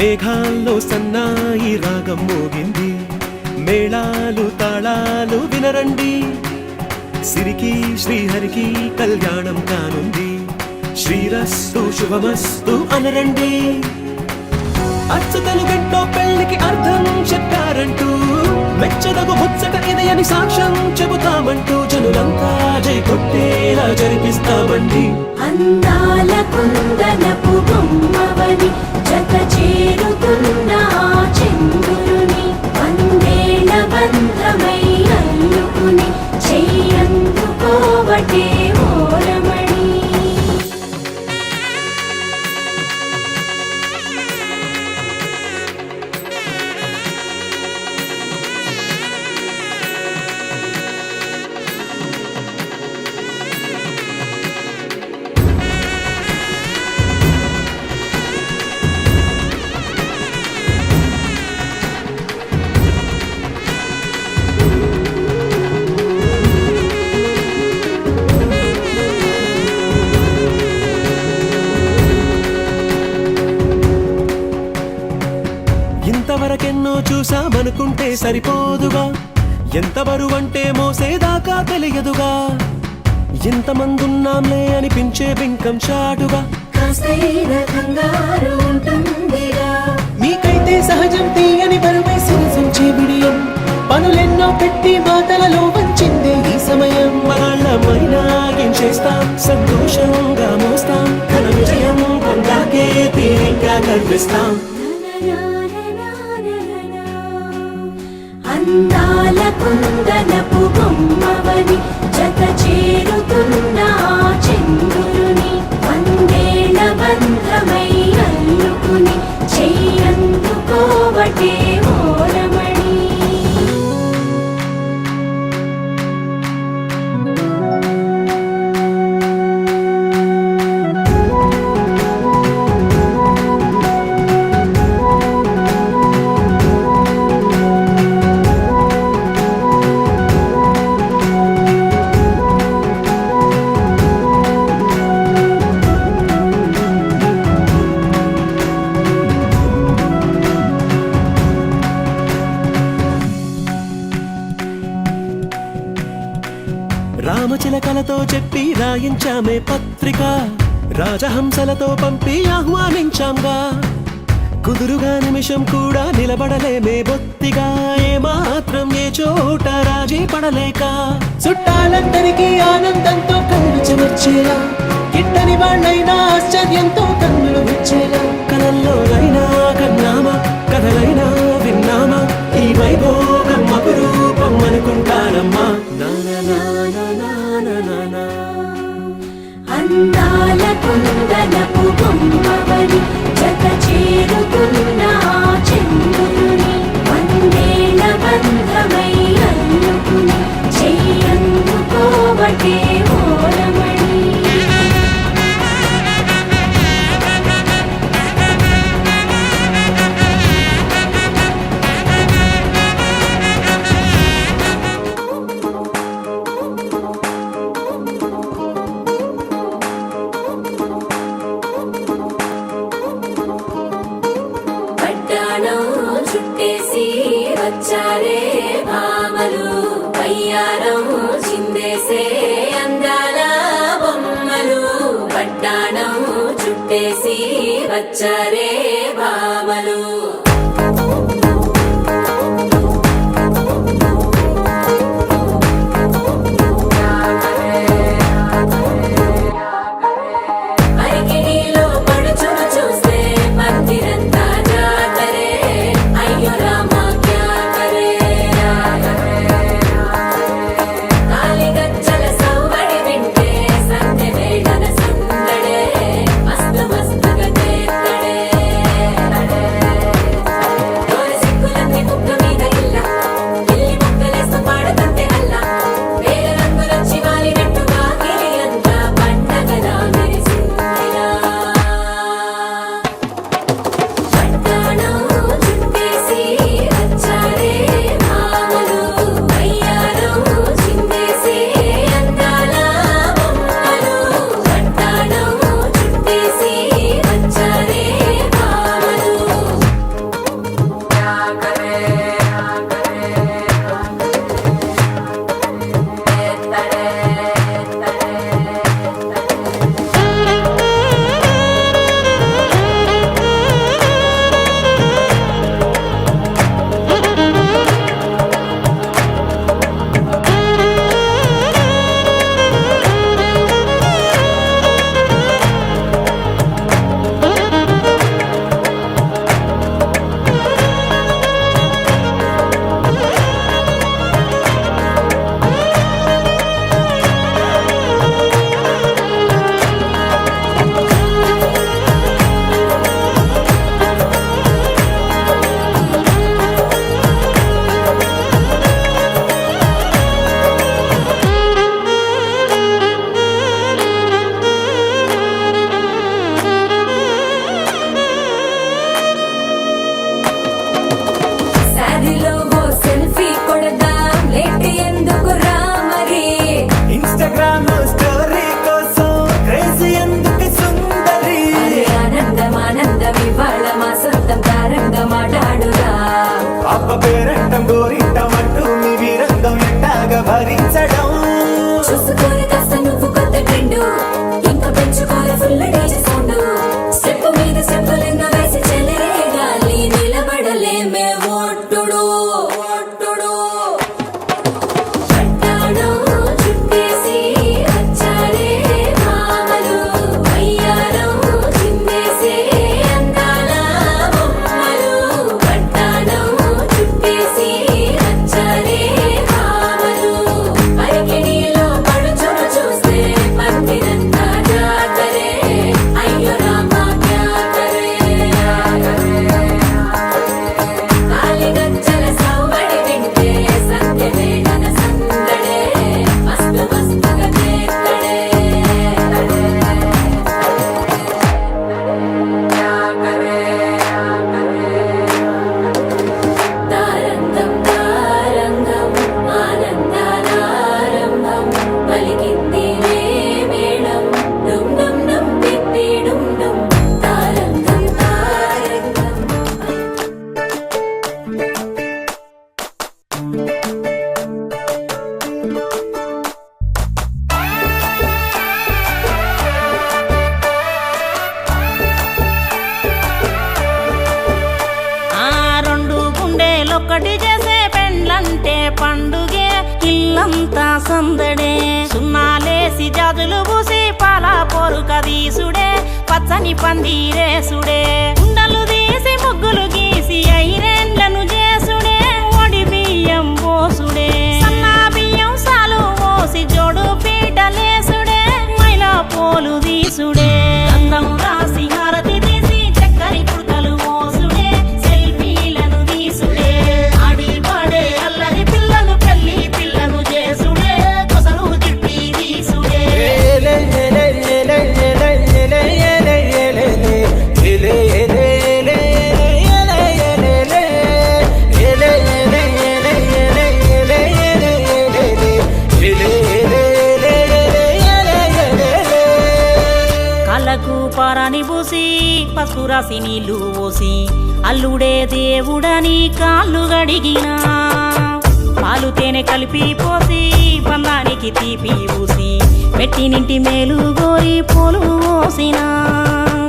మేఘాల్లో సన్నాయి రాగం మోగింది, మేళాలు తాళాలు వినరండి, సిరికి శ్రీహరికి కళ్యాణం కానుంది, శ్రీరస్తు శుభమస్తు అనరండి. అచ్చతలు గంటో పెళ్లికి అర్థం చెప్పారంటూ, మెచ్చదగు ముచ్చట ఇది అని సాక్ష్యం చెబుతామంటూ, జనులంతా జై కొట్టేలా జరిపిస్తామండి. అందాల కుందనపు బొమ్మవని జత చేరుతున్న చంద్రుని, వందేళ్ల బంధమై అల్లుకుని చెయ్యందుకోవటే ఓరమణి. ఇంతవరకెన్నో చూసామనుకుంటే సరిపోదుగా, ఎంత బరువంటే మోసేదాకా తెలియదుగా, ఇంతమందున్నాంలే అనిపించే బింకం చాటుగా, కాస్తైన కంగారు ఉంటుందిగా. మీకైతే సహజం తీయని బరువే సిరసించే బిడియం, పనులెన్నో పెట్టి మాటలలో వంచిందే ఈ సమయం. మనాళ్ళమైనా ఏం చేస్తాం, సంతోషంగా మోస్తాం, ఘన విజయం పొందాకే తీరిగ్గా కనిపిస్తాం. అందాల కుందనపు బొమ్మవని జత చేరుతున్న చంద్రుని, వందేళ్ల బంధమై అల్లుకుని చెయ్యందుకోవటే ఓరమణి. రామచిలకలతో చెప్పి రాయించామే పత్రిక, రాజహంసలతో పంపి ఆహ్వానించాంగా, కుదురుగా నిమిషం కూడా నిలబడలేమే బొత్తిగా, ఏమాత్రం ఏ చోట రాజీ పడలేక, చుట్టాలందరికీ ఆనందంతో కళ్ళు చెమర్చేలా, గిట్టని వాళ్ళైనా ఆశ్చర్యంతో కన్నులు విచ్చేలా, కలల్లోనైనా కన్నామా కథలైనా విన్నామా, ఈ వైభోగం అపురూపం అనుకుంటానమ్మా. అందాల కుందనపు బొమ్మవని జత చేరుతున్న చంద్రుని, వందేళ్ల బంధమై అల్లుకుని చెయ్యందుకోవటే ఓరమణి. చుట్టేసి వచ్చారే భామలు, వయ్యారం చిందేసే అందాల బొమ్మలు, పట్టాణం చుట్టేసి వచ్చారే భామలు. అప్ప పేరంటం గోరింటమంటూ మీ వీరంగం ఎట్టాగా భరించడం చూసుకోని కాస్త నువ్వు కొత్త ట్రెండ్ ఇంకా పెంచుకోని ఫుల్ డీజే సౌండ్ స్టెప్ మీద స్టెప్పులెన్నో వేసి చెలే గాలి నిలబడలేమే ఓట్టుడు ఓట్టుడు పట్టాణం చుట్టేసి వచ్చారే భామలు వయ్యారం చిందేసే అందాల బొమ్మలు పట్టాణం చుట్టేసి వచ్చారే భామలు అరికిడిలో పడుచును చూస్తే పత్తిరంతా జాతరే అయ్యో రామా క్యా కరే కాలిగజ్జల సవ్వడి వింటే సత్యమే ఘన సందడే మస్తు మస్తుగా చేస్తడే తారంగం తారంగం ఆనందానారంభం పలికింది మేళం డుమ్ డుమ్ డుమ్ తిత్తి డుమ్ డుమ్ తారంగం తారంగం ఆ రెండు గుండెలొక్కటి చేసే పెండ్లంటే పండుగే ఇల్లంతా సందడే సున్నాలేసి జాజులు పూసి పాల పొరుక తీసుడే పచ్చని పందిరేసుడే ఉండలు తీసి ముగ్గులు గీసి ఐరేండ్లను చేసుడే ఒడి బియ్యం పోసుడే సన్నా బియ్యం సాలు పోసి జోడు పీటలేసుడే మైలా పోలు తీసుడే గంధం రాసి హారతి తీసి చక్కని కుడకలు మోసుడే సెల్ఫీలను తీసుడే ఆడి పాడే అల్లరి పిల్లలు పెళ్లి పిల్లను చేసుడే కొసలు చుట్టి తీసుడే కళ్ళకు పారాని పూసి పసుపు రాసి నీళ్లు పోసి అల్లుడే దేవుడని కాళ్ళు గడిగినా పాలు తేనె కలిపి పోసి బంధానికి తీపి పూసి పెట్టినింటి మేలు గోరి పోలు పోసినా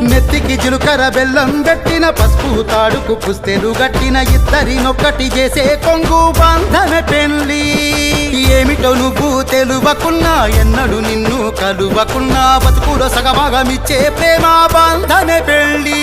నెత్తికి జీలకర్ర బెల్లం గట్టిన పసుపు తాడుకు పుస్తెలు గట్టిన ఇద్దరినొక్కటి చేసే కొంగు బంధమే పెళ్లి ఏమిటో నువ్వు తెలువకున్నా ఎన్నడు నిన్ను కలువకున్నా బతుకులో సగభాగమిచ్చే ప్రేమ బంధమే పెళ్లి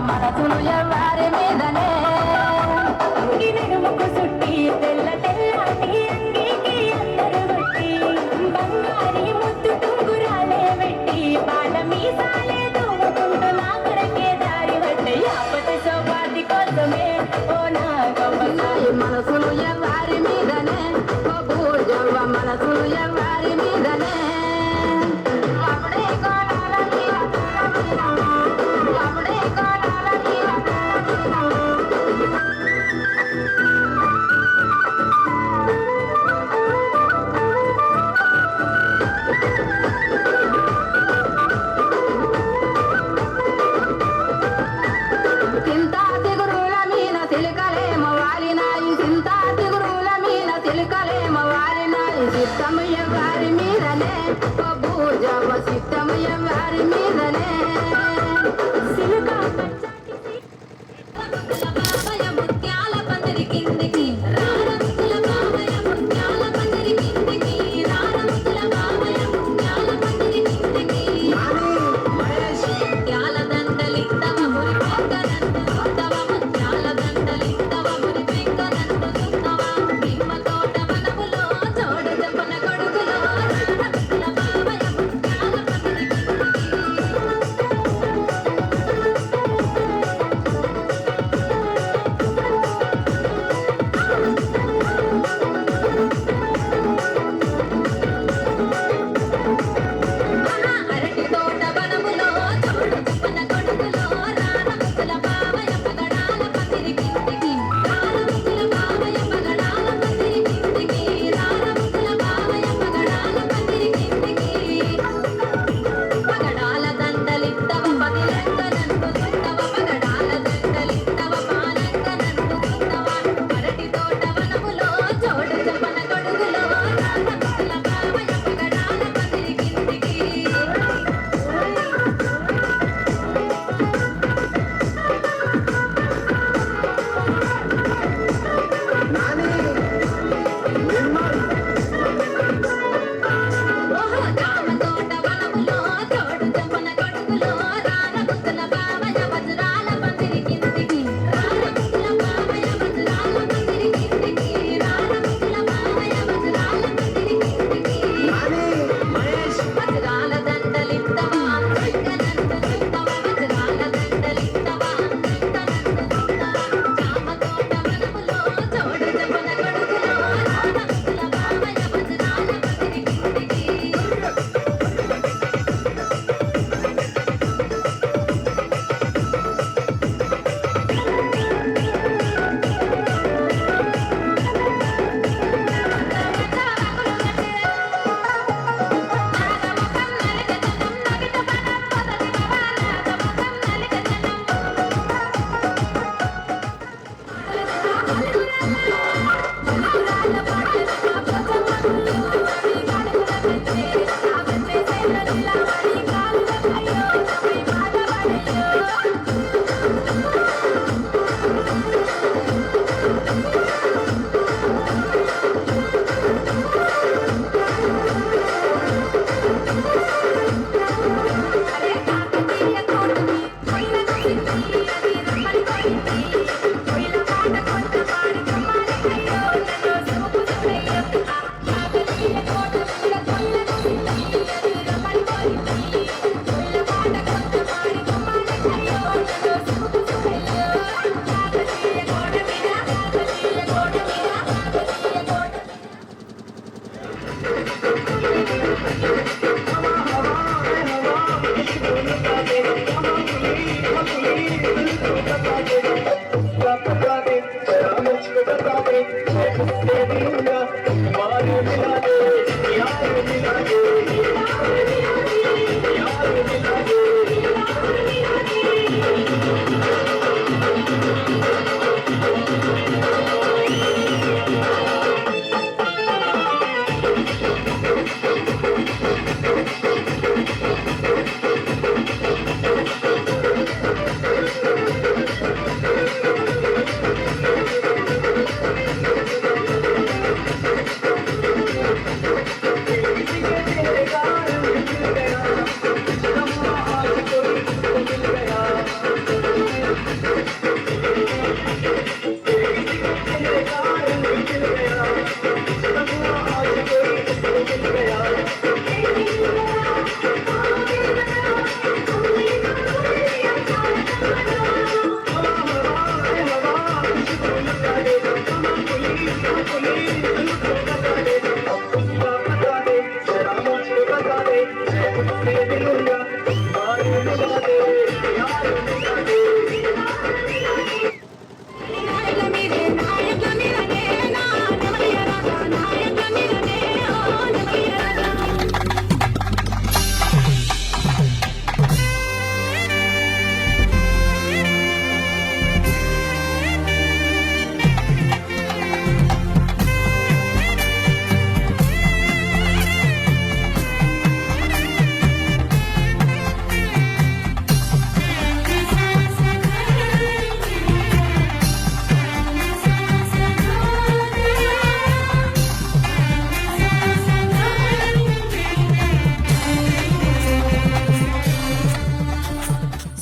మనసులు ఎవరి మీదనే నడుముకు సుట్టి తెల్ల తెల్లాటి అంగీకి అందరు కొట్టి బంగారి ముద్దు టుంగురాలే పెట్టి బాల మీసాలే దూకుంటూ నా కొరకే దారి పట్టే ఆపతి సౌపాటి కోసమే ఓ నా గొప్పసాయి మనసులు ఎవరి మీదనే ఓ భూజవ్వ మనసులు ఎవరి మీదనే అప్పుడే కోణాల మీద అప్పుడే కోణాల మీద సింతా తిగురుల మీన సిలికలేమ వాలినాయి సింతా తిగురుల మీన సిలికలేమ వాలినాయి సిద్ధము ఎవరి మీదనే ఓ భూజవ్వ సిద్ధము ఎవరి మీదనే సిలుక పచ్చటి ముత్యాల పందిరి కిందికి రారముల బావయ ముత్యాల పందిరి కిందికి రారముల బావయ ముత్యాల పందిరి కిందికి ముత్యాల దండలిత్తవ మురి పెంకనందు చూస్తవ ముత్యాల దండలిత్తవ మురి పెంకనందు చూస్తవ భీమ తోట వనములో చోడు జపన కొడుకులో రారముల బావయ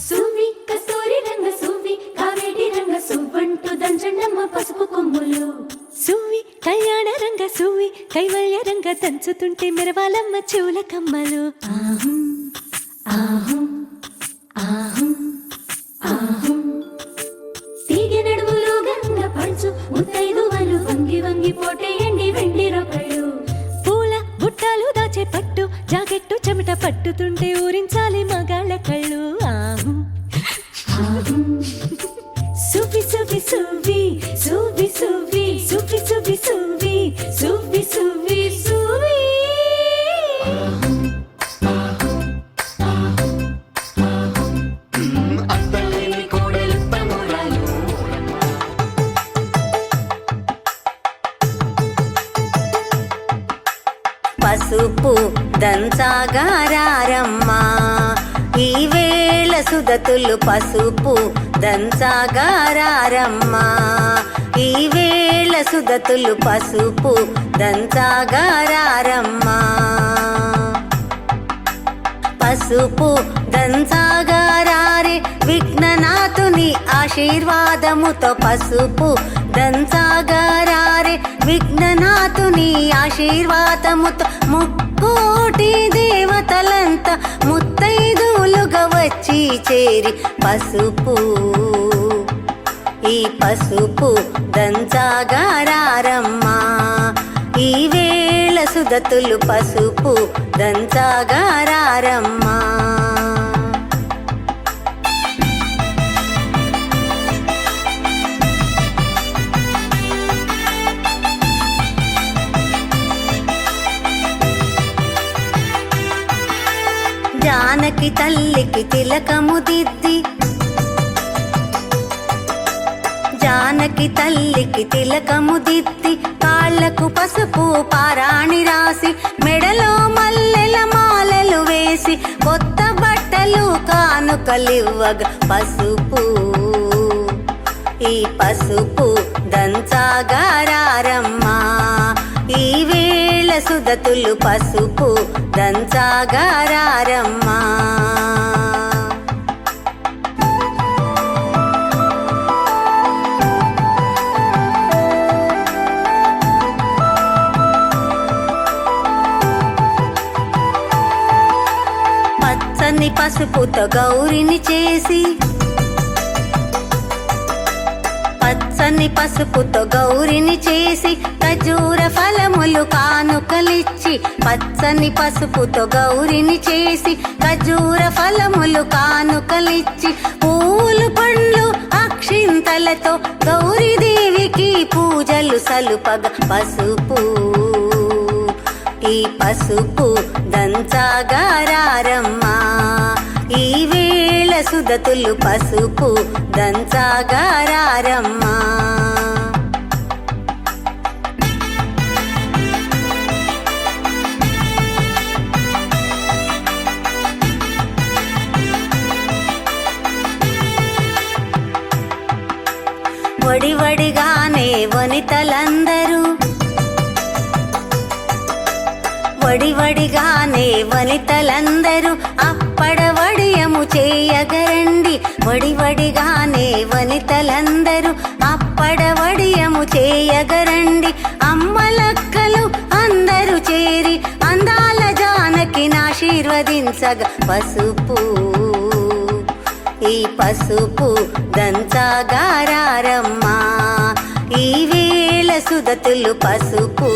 సువ్వి కస్తూరి రంగ సువ్వి కావేటి రంగ సువ్వంటూ దంచండమ్మ పసుపు కొమ్ములు సువ్వి కళ్యాణ రంగ సువ్వి కైవల్య రంగ దంచుతుంటే మెరవాలమ్మ చెవుల కమ్మలు ఆహం ఆహం ఆహం ఆహం తీగ నడుములు గంగ పంచు ముత్తైదువలు వంగి వంగి పోటేయండి వెండి రొకళ్ళు పూల బుట్టాలు దాచే పట్టు జాకెట్టు చెమట పట్టుతుంటే ఊరించాలి మగాళ్ళ కళ్ళు ఆహు ఆహం సువ్వి సువ్వి సువ్వి సువ్వి సువ్వి సువ్వి సువ్వి సువ్వి సువ్వి సువ్వి సువ్వి అత్తలేని కోడలు తమ్మురాలు పసుపు దంచాగారమ్మా ఈ వేళ సుదతులు పసుపు దంచాగారమ్మా ఈ వేళ సుదతులు పసుపు దంచాగారమ్మా పసుపు దంచాగారే విఘ్ననాథుని ఆశీర్వాదముతో పసుపు దంచాగారే విఘ్ననాథుని ఆశీర్వాదముతో ముక్కోటి దేవతలంతా ముత్తైదులుగా వచ్చి చేరి పసుపు ఈ పసుపు దంచాగారమ్మా ఈ వేళ సుదతులు పసుపు దంచాగారమ్మా జానకి తల్లికి తిలకము దిద్ది జానకి తల్లికి తిలకము దిద్ది కాళ్లకు పసుపు పారాణి రాసి మెడలో మల్లెల మాలలు వేసి కొత్త బట్టలు కానుకలివ్వగా పసుపు ఈ పసుపు దంచాగారమ్మా ఈ వేళ సుదతులు పసుపు దంచాగారమ్మా పచ్చని పసుపుతో గౌరిని చేసి పచ్చని పసుపుతో గౌరిని చేసి ఖజూర ఫలములు కానుకలిచ్చి పచ్చని పసుపుతో గౌరిని చేసి ఖజూర ఫలములు కానుకలిచ్చి పూలు పండ్లు అక్షింతలతో గౌరీదేవికి పూజలు సలుపగ పసుపు ఈ పసుపు దంచాగారమ్మా ఈ వేళ సుదతులు పసుపు దంచాగారమ్మా వడివడిగానే వనితలందరూ వడివడిగానే వనితలందరూ అప్పడవడియము చేయగరండి వడివడిగానే వనితలందరూ అప్పడవడియము చేయగరండి అమ్మలక్కలు అందరూ చేరి అందాల జానకిని ఆశీర్వదించగ పసుపు ఈ పసుపు దంచాగారమ్మా ఈ వేళ సుదతులు పసుపు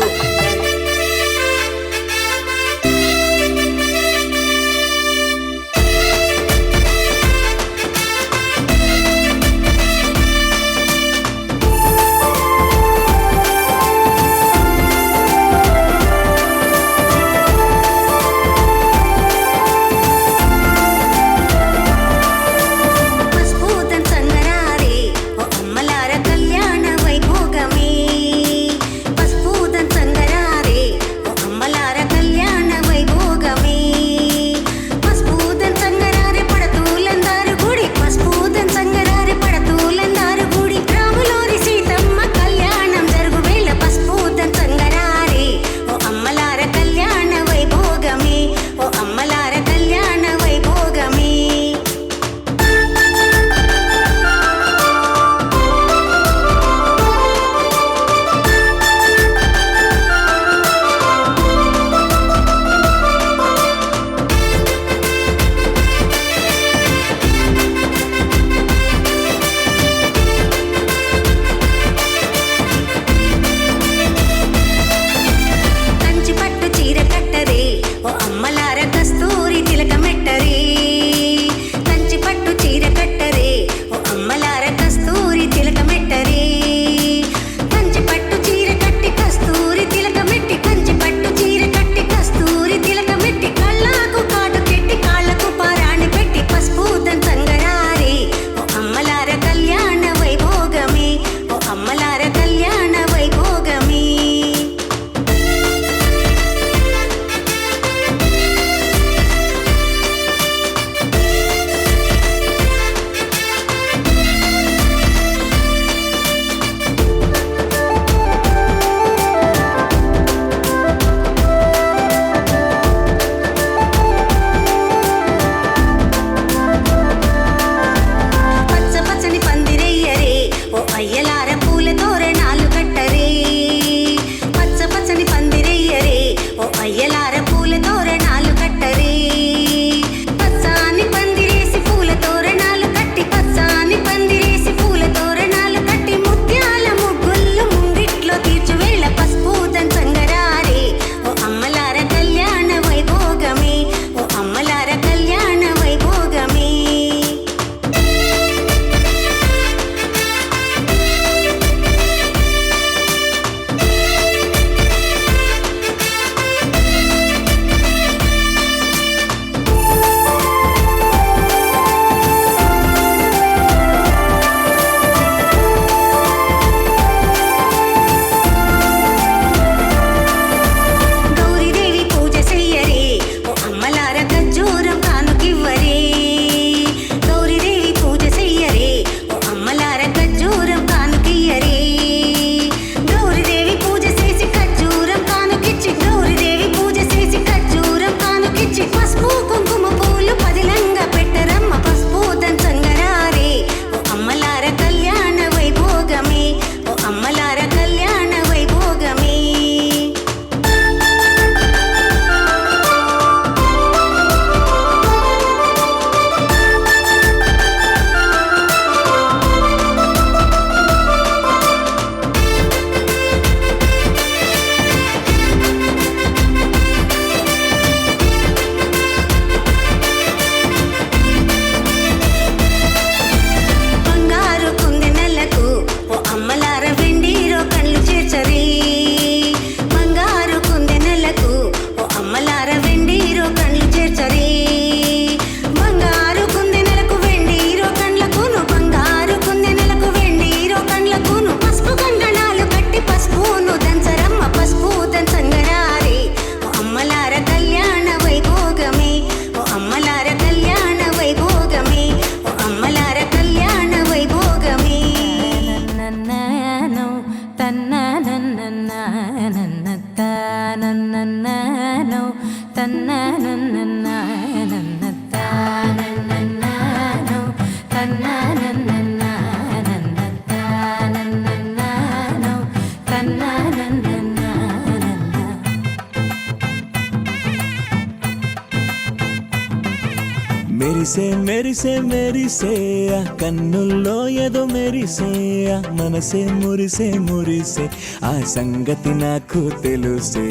మెరిసే మెరిసే మెరిసే ఆ కన్నుల్లో ఏదో మెరిసే ఆ మనసే మురిసే మురిసే ఆ సంగతి నాకు తెలుసే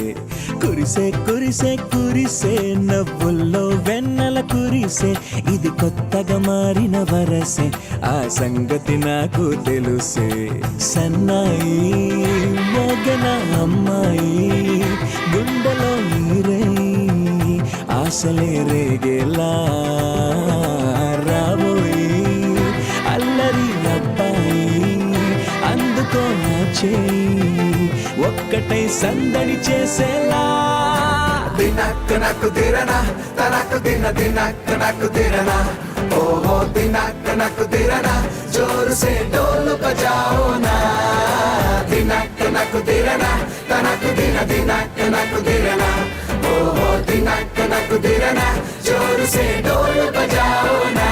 కురిసే కురిసే కురిసే నవ్వుల్లో వెన్నెల కురిసే ఇది కొత్తగా మారిన వరసే ఆ సంగతి నాకు తెలుసే సన్నాయి మోగన అమ్మాయి గుండెలో నీరే ఆశలే రేగేలా రాబోయి అల్లరి అబ్బాయి అందుకో నా చేయి ఒక్కటై సందడి చేసేలా దినక్ నక్ దిరనా తనక్ దిన దినక్ నక్ దిరనా ఓహో దినక్ నక్ దిరనా జోర్ సే ढोल बजाओ ना దినక్ నక్ దిరనా తనక్ దిన దినక్ నక్ దిరనా ఓహో దినక్ నక్ దిరనా జోర్ సే ढोल बजाओ ना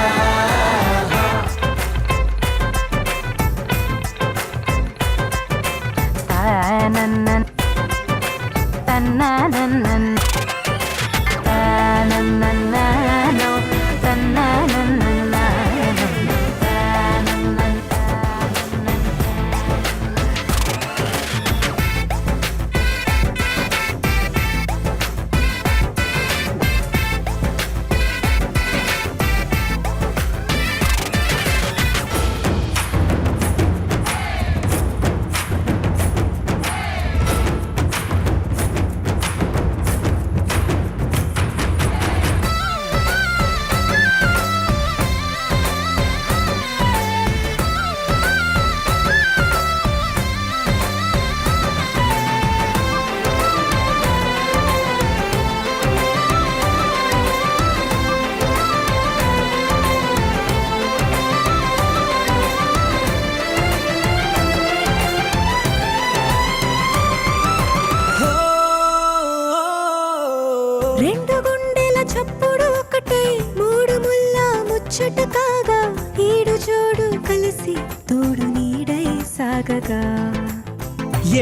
రెండు గుండెల చప్పుడు ఒకటై మూడు ముల్ల ముచ్చట కాగా ఈడు జోడు కలిసి తోడు నీడై సాగగా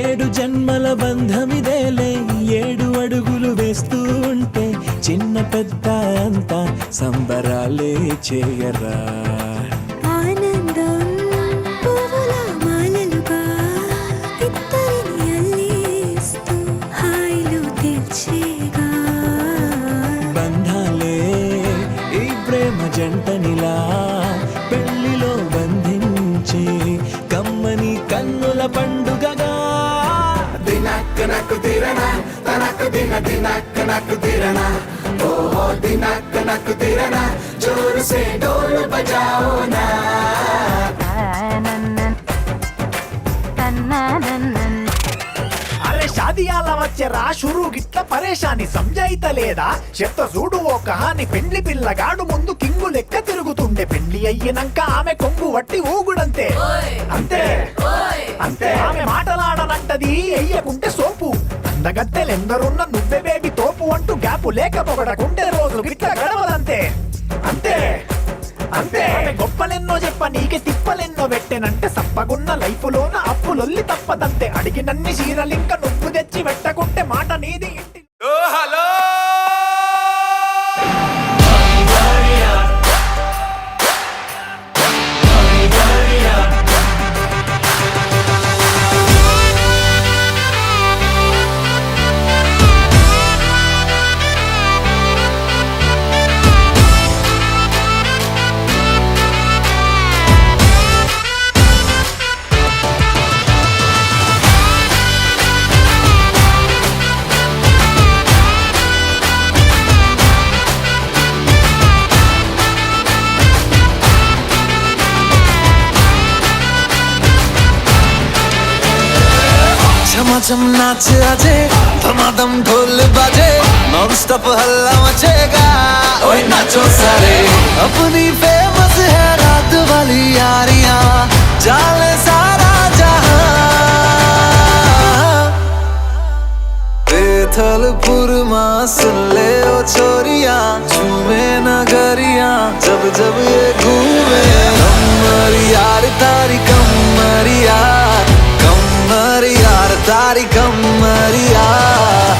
ఏడు జన్మల బంధమిదేలే ఏడు అడుగులు వేస్తూ ఉంటే చిన్న పెద్ద అంతా సంబరాలే చేయరా ఆనందం పువ్వుల మాలలుగా ఇద్దరిని అల్లేస్తూ హాయిలో తెల్చేగా బంధాలే ఈ ప్రేమ జంటనిలా పెళ్లిలో బంధించే కమ్మని కన్నుల పండుగగా దినక్ నక్ దిరనా తనక్ దిన దినక్ నక్ దిరనా ఓహో దినక్ నక్ దిరనా జోర్ సే ढोल बजाओ ना అరే షాదియాల వచ్చెరా షురు గిట్ల పరేషాని సంజాయిత లేదా చెత్త చూడు ఓ కహాని పెండ్లి పిల్లగాడు ముందు కింగు లెక్క తిరుగుతుండే పెండ్లి అయ్యినంక ఆమె కొంగు వట్టి ఊగుడంతే అంతే అంతే ఆమె మాటలాడనంటది ఎయ్యకుంటే సోపు అందగత్తెలెందరున్న నువ్వే బేబీ తోపు అంటూ గ్యాపు లేక పొగడకుంటే రోజు గిట్ల గడవదంతే అంతే అంతే ఆమె గొప్పలెన్నో చెప్ప నీకే తిప్పలెన్నో పెట్టెనంటే సప్పగున్న లైఫ్ లోన అప్పులొల్లి తప్పదంతే అడిగినన్ని చీరలింక నువ్వు తెచ్చి పెట్టకుంటే మాట నీది ఇంటి హలో झमाझम नाच आजे धमाधम ढोल बाजे नॉन स्टॉप हल्ला मचेगा ओए नाचो सारे अपनी फेमस है रात वाली यारियां जाले सारा जहां बेथलपुर माँ सुन ले ओ छोरिया झूमे नगरिया जब जब ये घूमे कमर यार तारी कमरिया कमर यार तारी कमरिया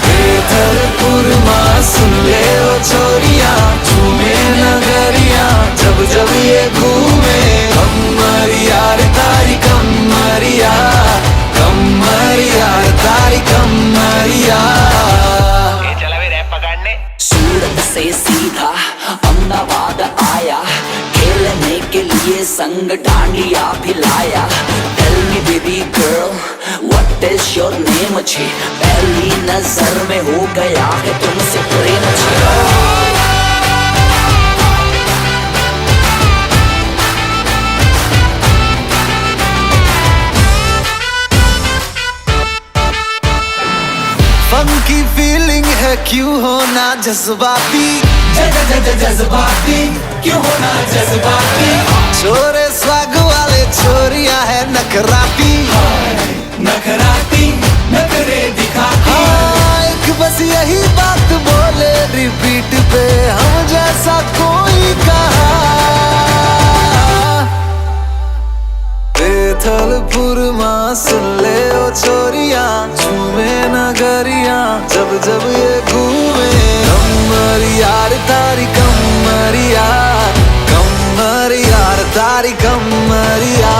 बेथलपुर माँ सुन ले ओ छोरिया झूमे नगरिया जब जब ये घूमे कमर यार तारी कमरिया कमर यार तारी कमरिया सूरत से सीधा अहमदाबाद आया खेलने के लिए संग डांडिया भी लाया Tell me baby girl what is your name अच्छी पहली नजर में हो गया है तुमसे प्रेम अच्छी फंकी फीलिंग है क्यों होना जज्बाती जज्बाती क्यों होना जज्बाती छोरे स्वाग वाले छोरिया है नखराती नखराती नखरे दिखाती एक बस यही बात बोले रिपीट पे हम जैसा कोई कहा बेथलपुर माँ सुन ले ओ छोरिया झूमे नगरिया जब जब ये घूमे कमर यार तारी कमरिया कमर यार तारी कमरिया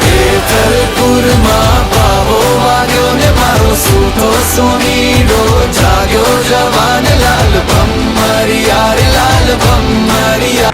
बेथलपुर माँ पावो वाग्यो ने मारो सूतो सोनीडो जाग्यो जवान लाल बम्मरिया रे लाल बम्मरिया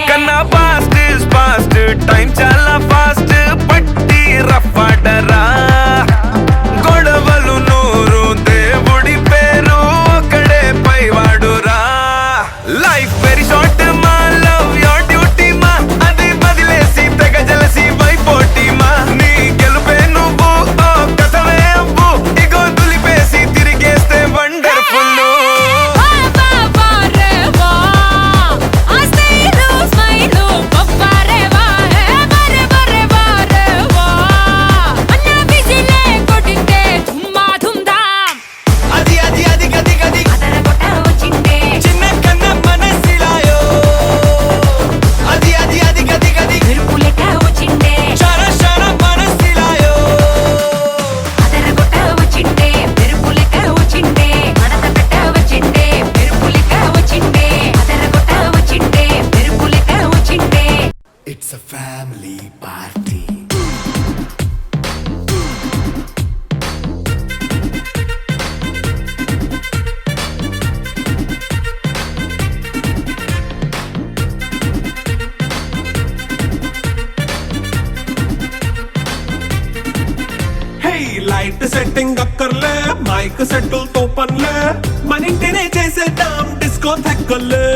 కన్నా ఫాస్ట్ టైం చాలా ఫాస్ట్ పట్టి రఫాడరా గొడవలు నూరు దేవుడి పేరు ఒక్కడే పైవాడురా లైఫ్ వెరీ షార్ట్ మా లవ్ యోర్ డ్యూటీ మా అది బదిలేసి తెగ జలసి వైపోటీ మా నీ గెలుపే నువ్వు ఓ కథవే అవ్వు ఇగో దులిపేసి తిరిగేస్తే wonderful It's a family party. Light setting అక్కర్లే మైక్ సెట్టుల్ తో పనిలే మన ఇంటినే చేసేద్దాం డిస్కో థెక్కలే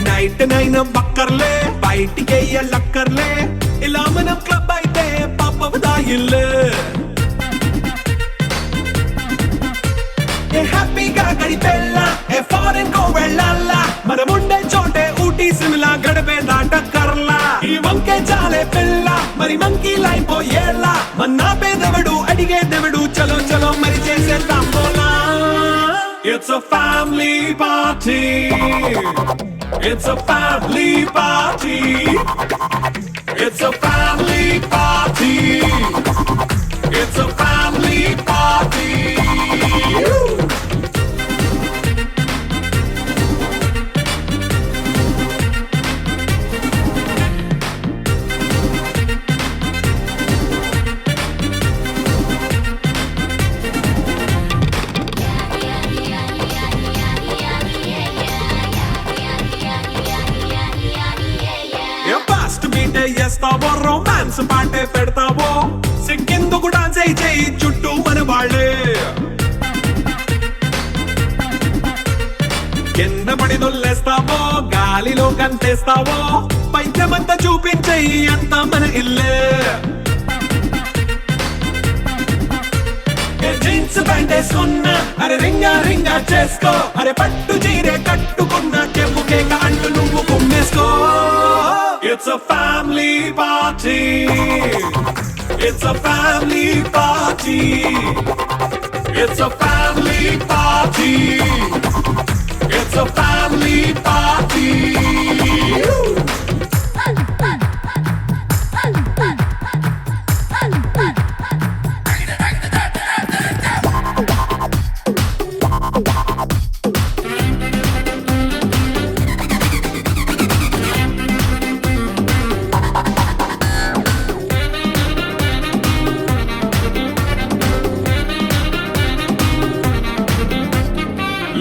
నైట్ నైన్ బక్కర్లే బయటికి లక్కర్లే ఇల్లు ఏ హ్యాపీగా గడిపెళ్ళ ఏ ఫారెన్ కో వెళ్ళాల మనముండే చోటే ఊటీ సిమ్లా గడిపే దాటక్కర్లా ఈ వంకే చాలే పిల్ల మరి మంకీ లైపోయేళ్ళ మన్నా పేదెవడు అడిగేదెవడు చలో చలో మరి చేసేద్దాం పోలా It's a family party. It's a family party. It's a family party. It's a family party. Fast మీటే చేస్తావో రొమాన్స్ పాటే పెడతావో సిగ్గెందుకు డాన్స్ అయి చేయి చుట్టూ మన వాళ్ళే కింద పడి దొల్లేస్తావో గాలిలో కంతేస్తావో పైద్యమంతా చూపించేయి అంతా మన ఇల్లే జీన్స్ ప్యాంట్ వేసుకున్నా అరే రింగా రింగా చేసుకో అరే పట్టు చీరే కట్టుకున్నా చెప్పుకే కాంటు నువ్వు కుమ్మేసుకో It's a family party. It's a family party. It's a family party. It's a family party.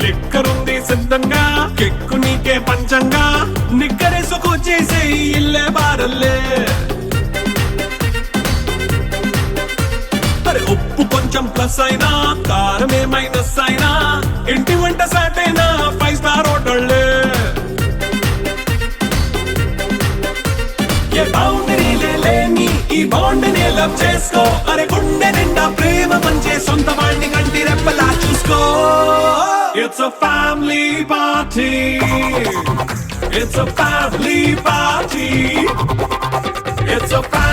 లిక్కరుంది సిద్ధంగా కెక్కు నీకే పంచంగా నిక్కరేసుకు చేసే ఇల్లే బారల్లే అరే ఉప్పు కొంచెం ప్లస్ అయినా కారమే మైనస్ అయినా ఇంటి వంట సాట్ అయినా 5 స్టార్ హోటళ్ళే ఏ బౌండరీలే లేని ఈ బాండ్ ని లవ్ చేసుకో అరే గుండె నిండా ప్రేమ మంచే సొంత వాడిని కంటి రెప్పలా చూసుకో It's a family party. It's a family party. It's a family